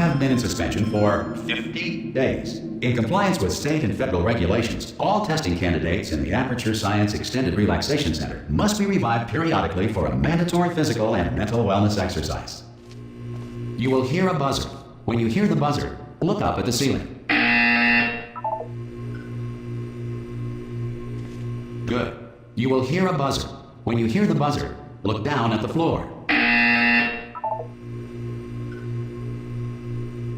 have been in suspension for 50 days. In compliance with state and federal regulations, all testing candidates in the Aperture Science Extended Relaxation Center must be revived periodically for a mandatory physical and mental wellness exercise. You will hear a buzzer. When you hear the buzzer, look up at the ceiling. Good. You will hear a buzzer. When you hear the buzzer, look down at the floor.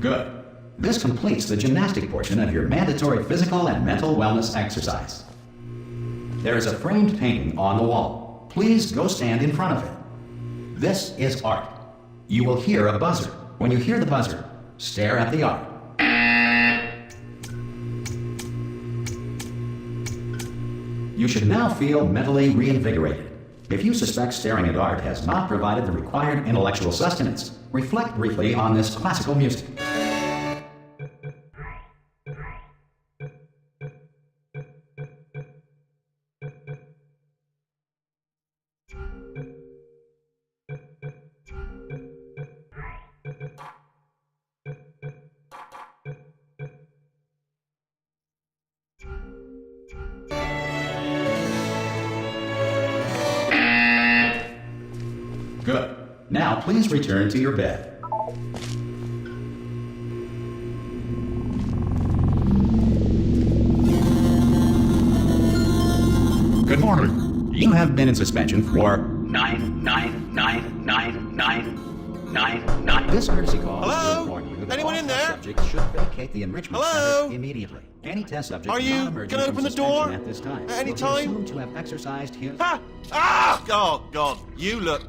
Good. This completes the gymnastic portion of your mandatory physical and mental wellness exercise. There is a framed painting on the wall. Please go stand in front of it. This is art. You will hear a buzzer. When you hear the buzzer, stare at the art. You should now feel mentally reinvigorated. If you suspect staring at art has not provided the required intellectual sustenance, reflect briefly on this classical music. Good. Now please return to your bed. Good morning. You have been in suspension for 9999999. This courtesy call Hello? will warn you that Anyone all in test there? subjects should vacate the enrichment Hello? center immediately. Any test subject Are you not emerging gonna from open the suspension door at this time at any will be time? assumed to have exercised his... Ha! Ah! Oh, God. You look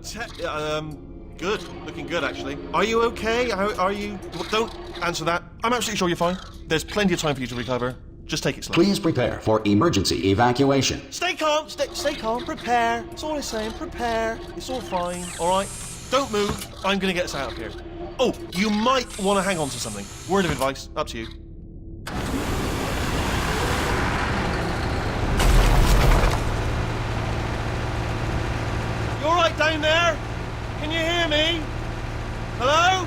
good. Looking good, actually. Are you okay? Are you... Don't answer that. I'm absolutely sure you're fine. There's plenty of time for you to recover. Just take it slow. Please prepare for emergency evacuation. Stay calm. Stay calm. Prepare. That's all I'm saying. Prepare. It's all fine. All right? Don't move. I'm going to get us out of here. Oh, you might want to hang on to something. Word of advice. Up to you. You all right down there? Can you hear me? Hello?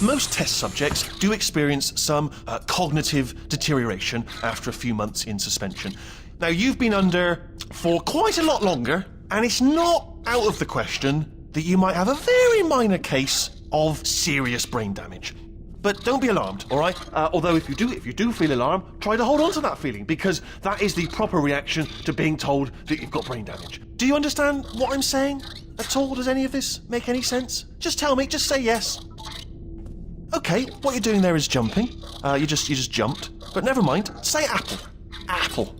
Most test subjects do experience some cognitive deterioration after a few months in suspension. Now, you've been under for quite a lot longer, and it's not out of the question that you might have a very minor case of serious brain damage. But don't be alarmed, all right? Although if you do feel alarmed, try to hold on to that feeling, because that is the proper reaction to being told that you've got brain damage. Do you understand what I'm saying at all? Does any of this make any sense? Just tell me, just say yes. Okay, what you're doing there is jumping. You just jumped. But never mind, say apple. Apple.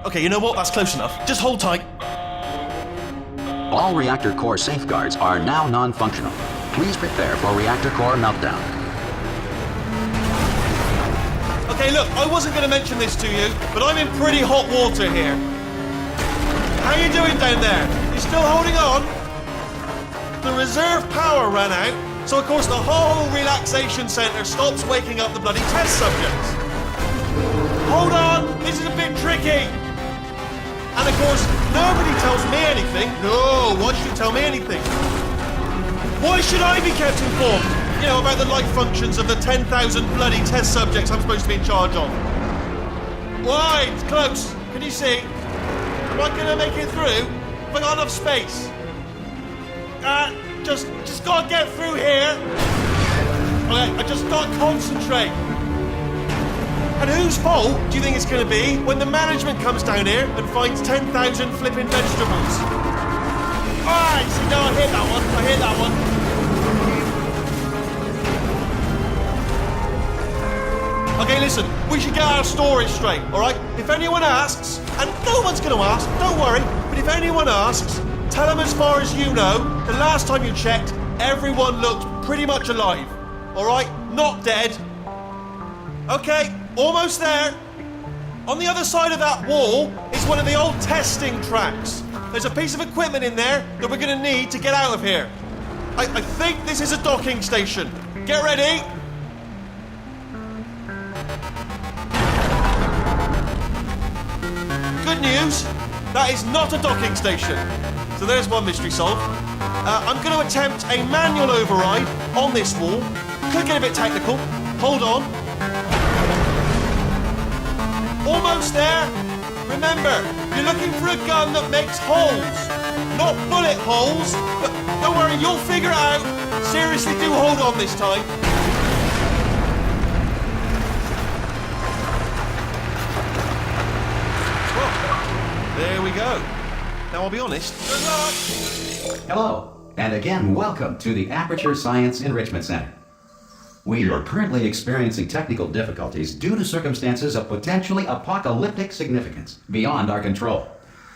Okay, you know what? That's close enough. Just hold tight. All reactor core safeguards are now non-functional. Please prepare for reactor core meltdown. Okay, look, I wasn't going to mention this to you, but I'm in pretty hot water here. How you doing down there? You still holding on? The reserve power ran out, so of course the whole relaxation centre stops waking up the bloody test subjects. Hold on, this is a bit tricky. And of course, nobody tells me anything. No, why should you tell me anything? Why should I be kept informed? You know, about the life functions of the 10,000 bloody test subjects I'm supposed to be in charge of. Why? It's close. Can you see? Am I going to make it through? Have I got enough space? Just gotta get through here. Okay, I just gotta concentrate. And whose fault do you think it's gonna be when the management comes down here and finds 10,000 flipping vegetables? Alright, see, no, I hear that one. Okay, listen, we should get our story straight, alright? If anyone asks, and no one's gonna ask, don't worry, but if anyone asks, tell them as far as you know, the last time you checked, everyone looked pretty much alive. Alright? Not dead. Okay, almost there. On the other side of that wall is one of the old testing tracks. There's a piece of equipment in there that we're going to need to get out of here. I think this is a docking station. Get ready. Good news. That is not a docking station. So there's one mystery solved. I'm going to attempt a manual override on this wall. Could get a bit technical. Hold on. Almost there. Remember, you're looking for a gun that makes holes. Not bullet holes, but don't worry, you'll figure it out. Seriously, do hold on this time. Well, there we go. Now, I'll be honest. Good luck. Hello, and again, welcome to the Aperture Science Enrichment Center. We are currently experiencing technical difficulties due to circumstances of potentially apocalyptic significance beyond our control.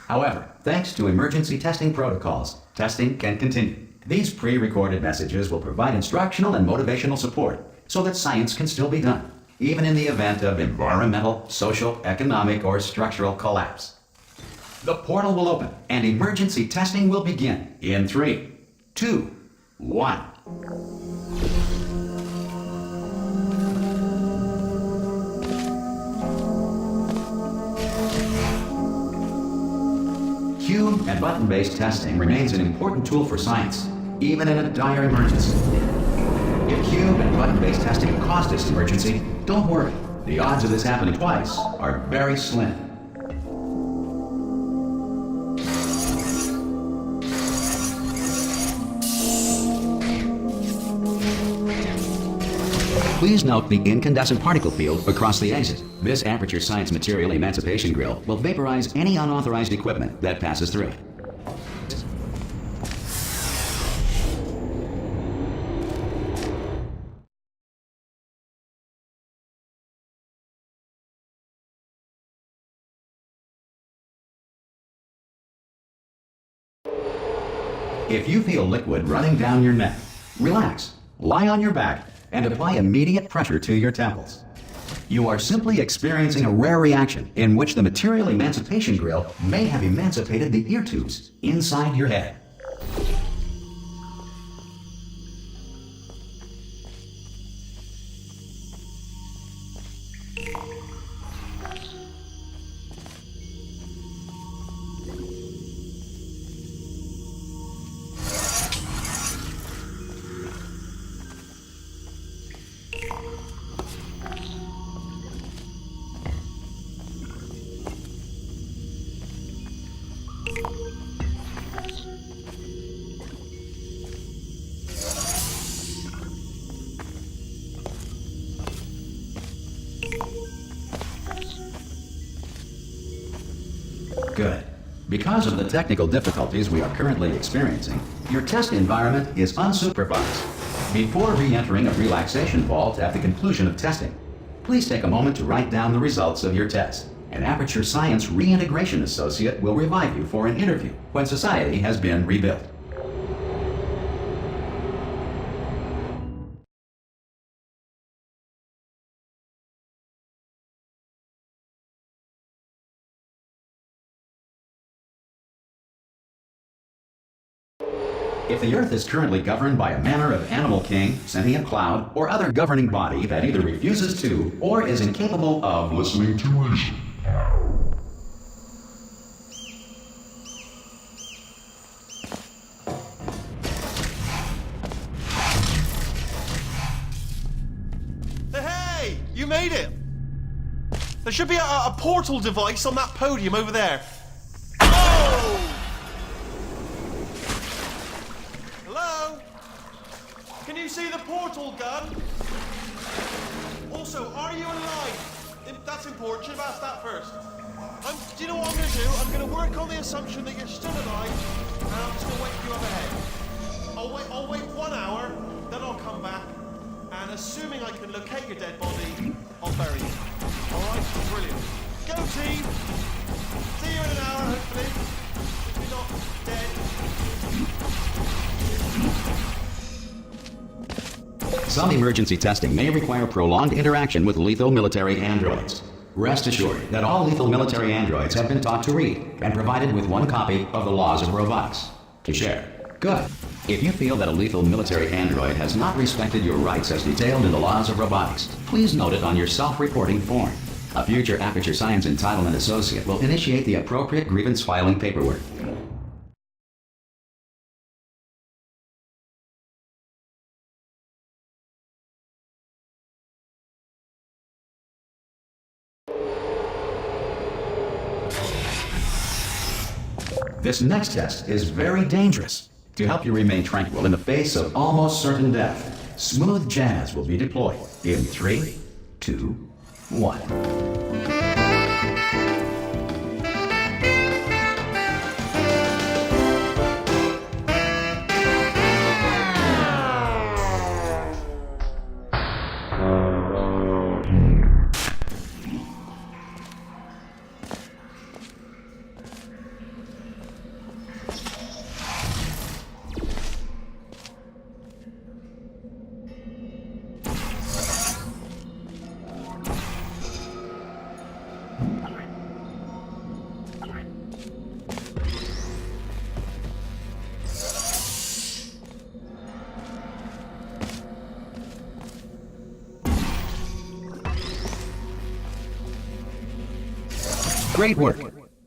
However, thanks to emergency testing protocols, testing can continue. These pre-recorded messages will provide instructional and motivational support so that science can still be done, even in the event of environmental, social, economic, or structural collapse. The portal will open and emergency testing will begin in 3, 2, 1. Cube and button-based testing remains an important tool for science, even in a dire emergency. If cube and button-based testing caused this emergency, don't worry. The odds of this happening twice are very slim. Please note the incandescent particle field across the exit. This Aperture Science Material Emancipation Grill will vaporize any unauthorized equipment that passes through it. If you feel liquid running down your neck, relax, lie on your back, and apply immediate pressure to your temples. You are simply experiencing a rare reaction in which the Material Emancipation Grill may have emancipated the ear tubes inside your head. Good. Because of the technical difficulties we are currently experiencing, your test environment is unsupervised. Before re-entering a relaxation vault at the conclusion of testing, please take a moment to write down the results of your test. An Aperture Science Reintegration Associate will revive you for an interview when society has been rebuilt. If the Earth is currently governed by a manner of animal king, sentient cloud, or other governing body that either refuses to or is incapable of listening to reason. Hey, you made it! There should be a portal device on that podium over there. Oh! Hello? Can you see the portal gun? Also, are you alive? That's important. Should have asked that first. Do you know what I'm going to do? I'm going to work on the assumption that you're still alive, and I'm just going to wait for you up ahead. I'll wait 1 hour, then I'll come back, and assuming I can locate your dead body, I'll bury you. Alright? Brilliant. Go team! See you in an hour, hopefully. If you're not dead. Some emergency testing may require prolonged interaction with lethal military androids. Rest assured that all lethal military androids have been taught to read and provided with 1 copy of the Laws of Robotics to share. Good. If you feel that a lethal military android has not respected your rights as detailed in the Laws of Robotics, please note it on your self-reporting form. A future Aperture Science Entitlement Associate will initiate the appropriate grievance filing paperwork. This next test is very dangerous. To help you remain tranquil in the face of almost certain death, smooth jazz will be deployed in 3, 2, 1. Great work!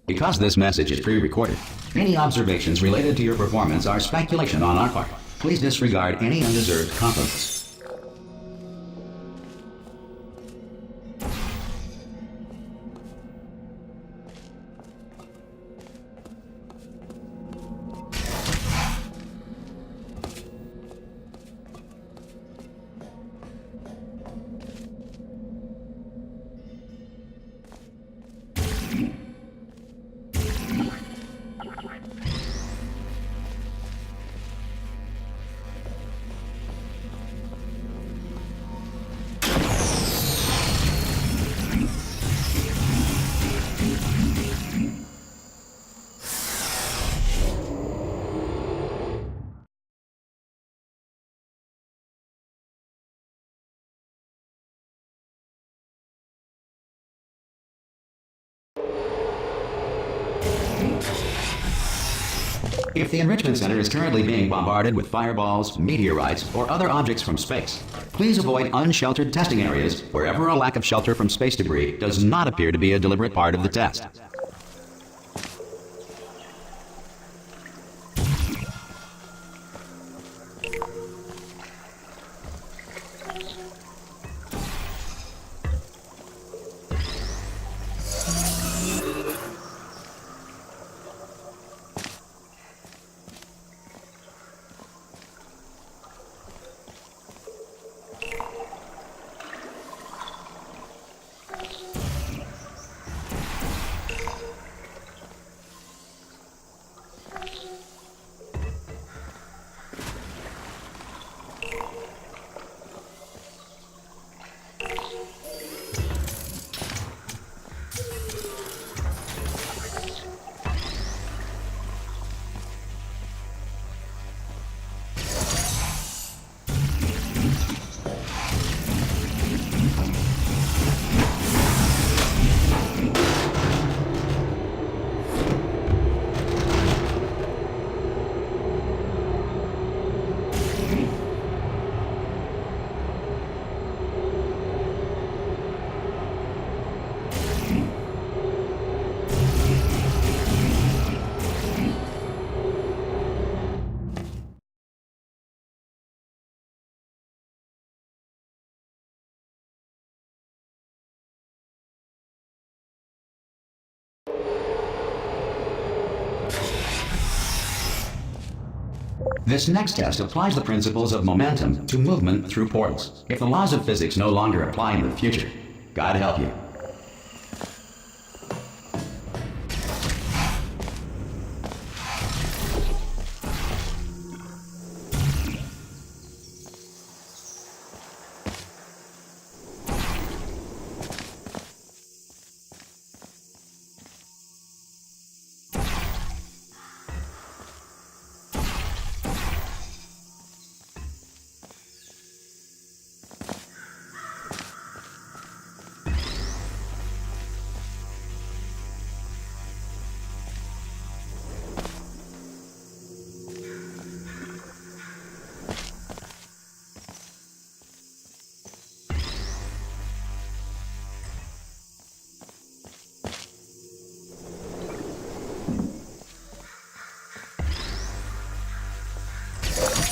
Because this message is pre-recorded, any observations related to your performance are speculation on our part. Please disregard any undeserved compliments. If the Enrichment Center is currently being bombarded with fireballs, meteorites, or other objects from space, please avoid unsheltered testing areas wherever a lack of shelter from space debris does not appear to be a deliberate part of the test. This next test applies the principles of momentum to movement through portals. If the laws of physics no longer apply in the future, God help you.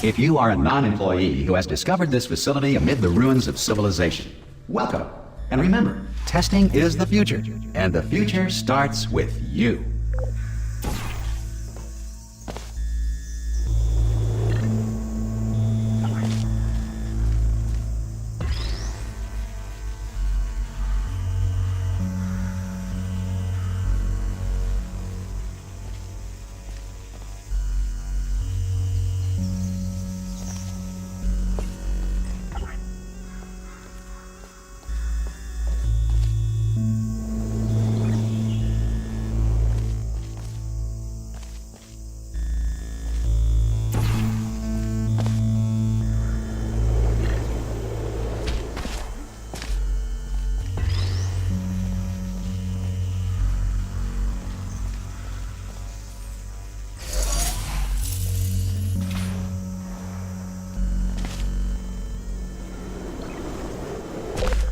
If you are a non-employee who has discovered this facility amid the ruins of civilization, welcome. And remember, testing is the future, and the future starts with you.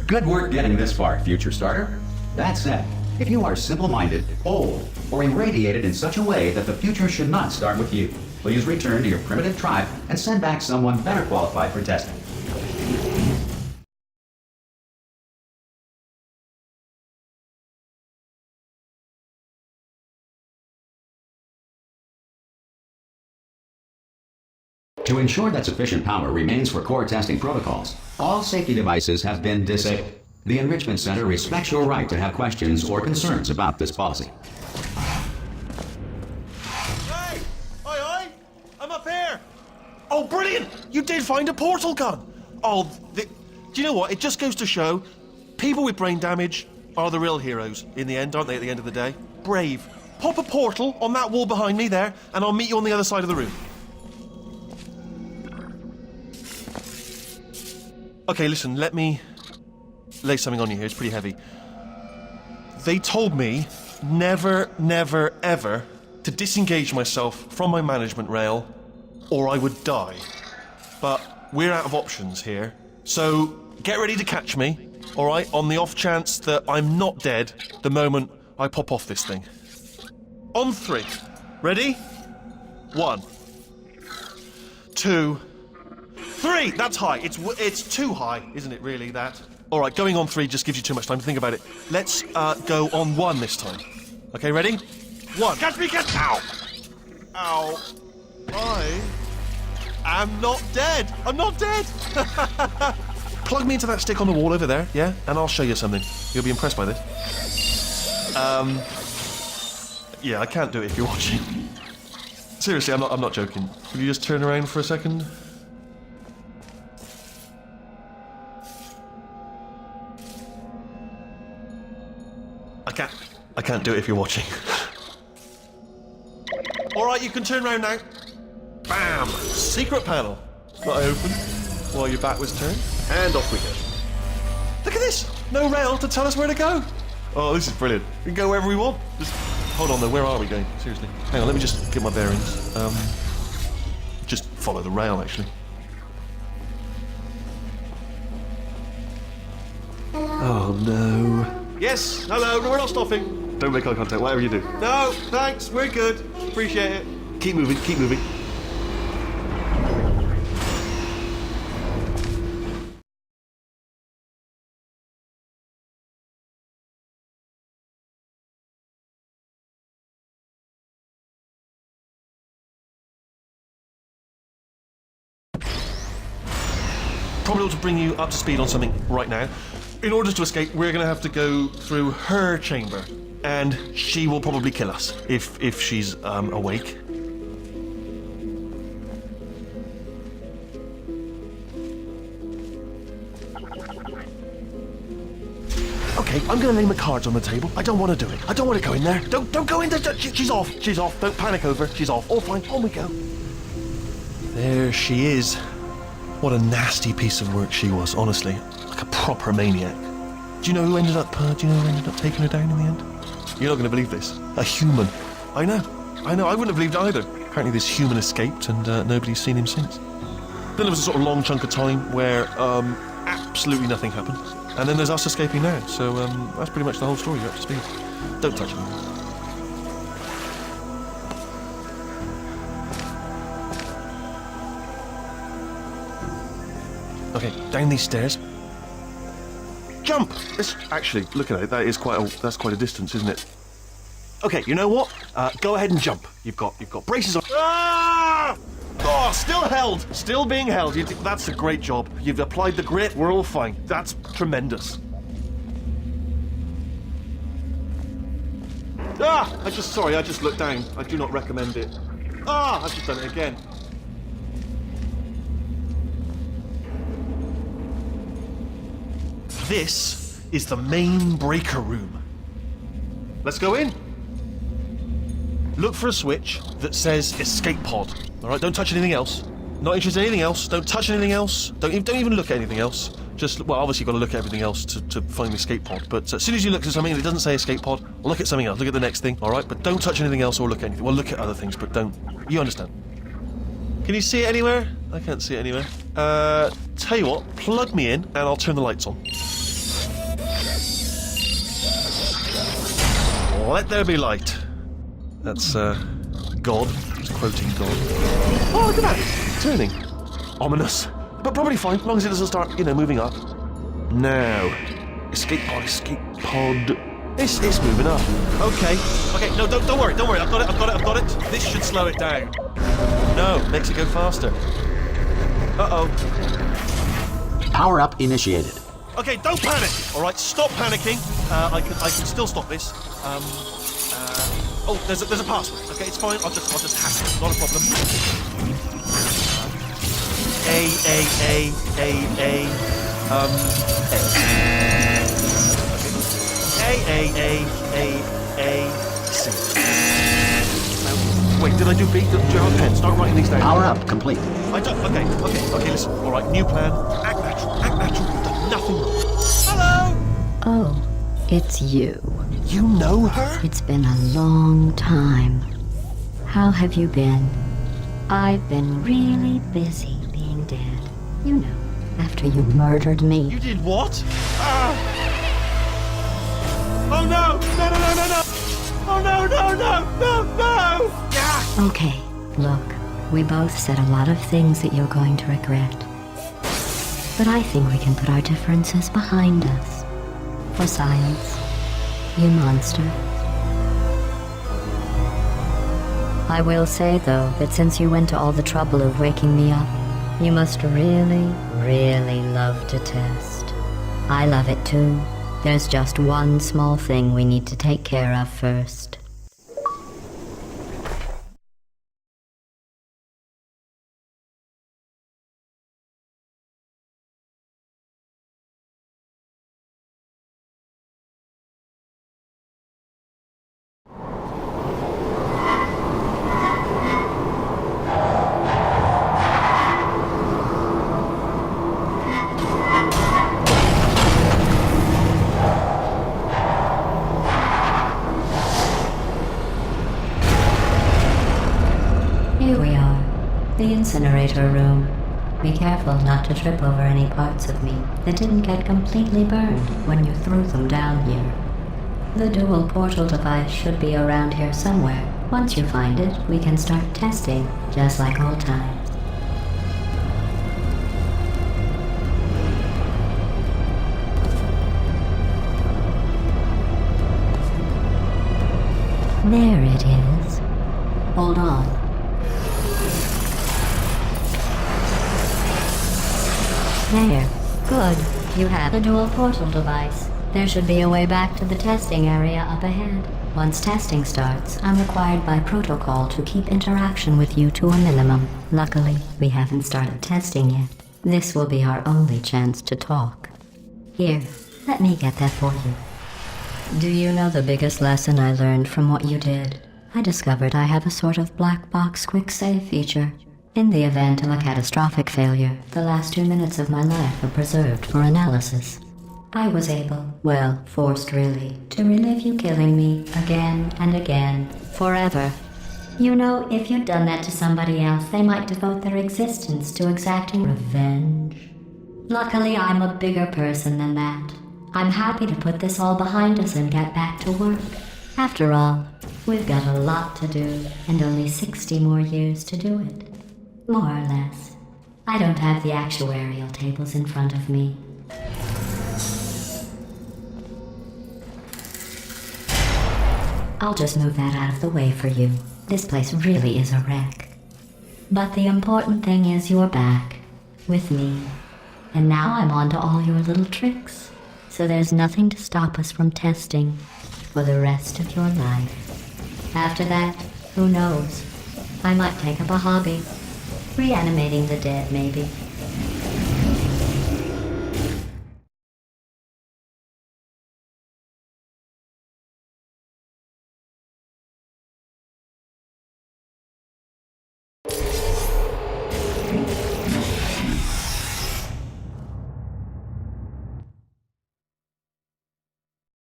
Good work getting this far, Future Starter. That said, if you are simple-minded, old, or irradiated in such a way that the future should not start with you, please return to your primitive tribe and send back someone better qualified for testing. To ensure that sufficient power remains for core testing protocols, all safety devices have been disabled. The Enrichment Center respects your right to have questions or concerns about this policy. Hey! Aye! I'm up here! Oh, brilliant! You did find a portal gun! Oh, do you know what? It just goes to show, people with brain damage are the real heroes in the end, aren't they, at the end of the day? Brave. Pop a portal on that wall behind me there, and I'll meet you on the other side of the room. Okay, listen, let me lay something on you here. It's pretty heavy. They told me never, never, ever to disengage myself from my management rail or I would die. But we're out of options here. So get ready to catch me, all right, on the off chance that I'm not dead the moment I pop off this thing. On 3. Ready? 1, 2, 3! That's high. It's too high, isn't it, really, that? All right, going on 3 just gives you too much time to think about it. Let's go on 1 this time. Okay, ready? 1. Catch me, catch... Ow! Ow. I am not dead. I'm not dead. Plug me into that stick on the wall over there, yeah? And I'll show you something. You'll be impressed by this. Yeah, I can't do it if you're watching. Seriously, I'm not joking. Will you just turn around for a second? I can't do it if you're watching. Alright, you can turn around now. Bam! Secret panel that I opened while your back was turned. And off we go. Look at this! No rail to tell us where to go. Oh, this is brilliant. We can go wherever we want. Just hold on though, where are we going? Seriously. Hang on, let me just get my bearings. Just follow the rail, actually. Oh no. Yes, hello, no, we're not stopping. Don't make eye contact, whatever you do. No, thanks, we're good. Appreciate it. Keep moving, keep moving. Probably ought to bring you up to speed on something right now. In order to escape, we're going to have to go through her chamber, and she will probably kill us if she's awake. Okay, I'm going to lay my cards on the table. I don't want to do it. I don't want to go in there. Don't go in there. She's off. She's off. Don't panic over. She's off. All fine. On we go. There she is. What a nasty piece of work she was, honestly. Like a proper maniac. Do you know who ended up taking her down in the end? You're not going to believe this. A human. I know. I wouldn't have believed it either. Apparently this human escaped and nobody's seen him since. Then there was a sort of long chunk of time where absolutely nothing happened. And then there's us escaping now. So that's pretty much the whole story. You're up to speed. Don't touch me. Okay, down these stairs. Jump! Actually, look at it. That's quite a distance, isn't it? Okay, you know what? Go ahead and jump. You've got braces on. Ah! Oh, still held. Still being held. That's a great job. You've applied the grit. We're all fine. That's tremendous. Ah! I just looked down. I do not recommend it. Ah! I've just done it again. This is the main breaker room. Let's go in. Look for a switch that says escape pod. All right, don't touch anything else. Not interested in anything else. Don't touch anything else. Don't even look at anything else. Well, obviously you've got to look at everything else to find the escape pod. But as soon as you look at something and it doesn't say escape pod, look at something else. Look at the next thing. All right, but don't touch anything else or look at anything. Well, look at other things, but don't. You understand? Can you see it anywhere? I can't see it anywhere. Tell you what, plug me in and I'll turn the lights on. Let there be light. That's, God. It's quoting God. Oh, look at that! It's turning. Ominous. But probably fine, as long as it doesn't start, moving up. Now. Escape pod. It's moving up. Okay. No, don't worry. I've got it. This should slow it down. No, makes it go faster. Uh-oh. Power up initiated. Okay, don't panic. All right, stop panicking. I can still stop this. Oh, there's a password. Okay, it's fine. I'll just hack it. Not a problem. A. C. Wait, did I do B? Do you have a pen? Start writing these down. Power up complete. I don't. Okay. Listen. All right, new plan. Act natural. You've done nothing wrong. Hello. Oh, it's you. You know her? It's been a long time. How have you been? I've been really busy being dead. You know, after you murdered me. You did what? Oh no! No! Oh no! Yeah! Okay, look, we both said a lot of things that you're going to regret. But I think we can put our differences behind us. For science. You monster. I will say, though, that since you went to all the trouble of waking me up, you must really, really love to test. I love it too. There's just one small thing we need to take care of first. Here we are, the incinerator room. Be careful not to trip over any parts of me that didn't get completely burned when you threw them down here. The dual portal device should be around here somewhere. Once you find it, we can start testing, just like old times. There it is. Hold on. There. Good. You have the dual portal device. There should be a way back to the testing area up ahead. Once testing starts, I'm required by protocol to keep interaction with you to a minimum. Luckily, we haven't started testing yet. This will be our only chance to talk. Here, let me get that for you. Do you know the biggest lesson I learned from what you did? I discovered I have a sort of black box quick save feature. In the event of a catastrophic failure, the last 2 minutes of my life are preserved for analysis. I was able, well, forced really, to relive you killing me again and again, forever. You know, if you'd done that to somebody else, they might devote their existence to exacting revenge. Luckily, I'm a bigger person than that. I'm happy to put this all behind us and get back to work. After all, we've got a lot to do, and only 60 more years to do it. More or less. I don't have the actuarial tables in front of me. I'll just move that out of the way for you. This place really is a wreck. But the important thing is you're back. With me. And now I'm on to all your little tricks. So there's nothing to stop us from testing for the rest of your life. After that, who knows? I might take up a hobby. Reanimating the dead, maybe.